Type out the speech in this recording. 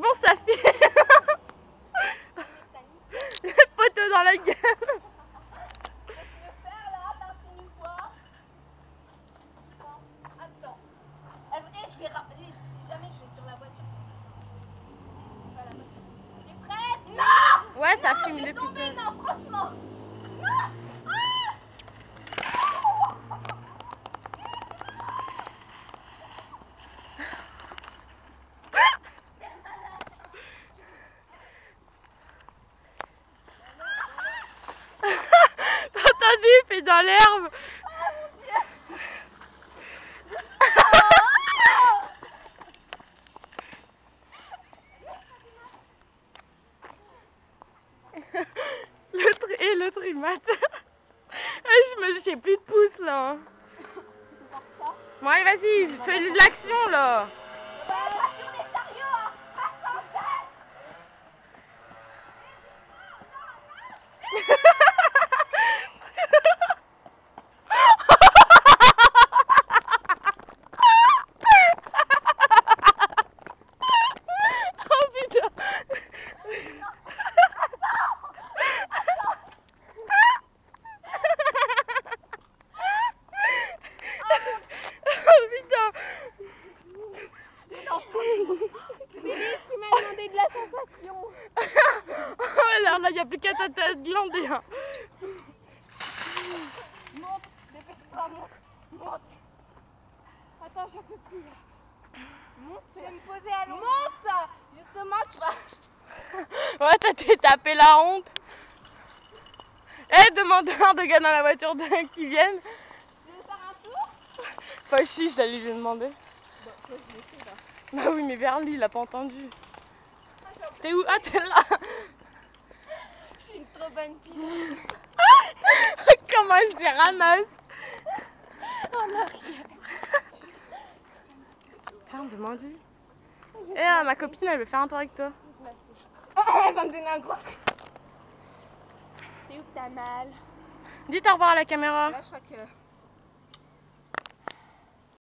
bon, ça fait le poteau dans la gueule. Ouais, ça fume depuis tout. Non, franchement. T'as entendu, il fait dans l'herbe. L'autre il mate. J'ai plus de pouces là. Bon allez vas-y, fais de l'action là. Oh putain. Philippe, tu m'as demandé de la sensation. Oh alors là, il n'y a plus qu'à te glander. Hein. Monte, dépêche-toi, monte. Attends, j'en peux plus là. Monte, je vais me poser à l'eau. Monte, justement, tu vas... Ouais, t'es tapé la honte. Eh, demande-leur de gars dans la voiture qui viennent. Tu veux faire un tour? Pas chiche, j'allais lui demander. Bah, toi, je l'ai fait là. Bah oui, mais vers lui, il a pas entendu. T'es où? Ah, t'es là. Je suis une trop bonne pilote. Comment elle se ramasse? En arrière. Tiens, demande-lui. Eh, ma copine, elle veut faire un tour avec toi. Elle va me donner un gros coup. C'est où que t'as mal? Dites au revoir à la caméra. Là, je crois que...